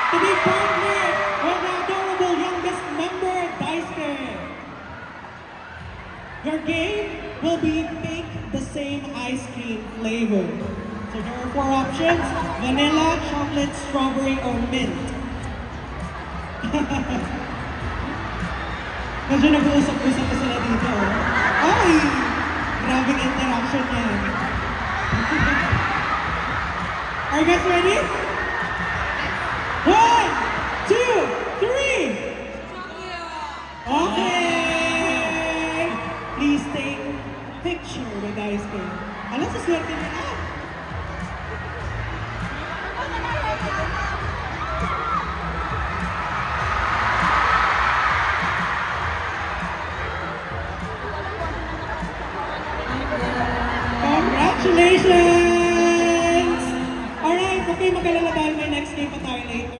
to be partnered with the adorable youngest member, Daisuke. Your game will be pick the same ice cream flavor. So there are 4 options: vanilla, chocolate, strawberry, or mint. Medyo nag-uusap-usap pa sila dito. Ay! Grabing interaction yan. Are you guys ready? 1, 2, 3! Okay! Please take picture with Daisuke. Alam sa swerte niya na. Congratulations! Alright, okay, magkalala tayo. May next game pa tayo later.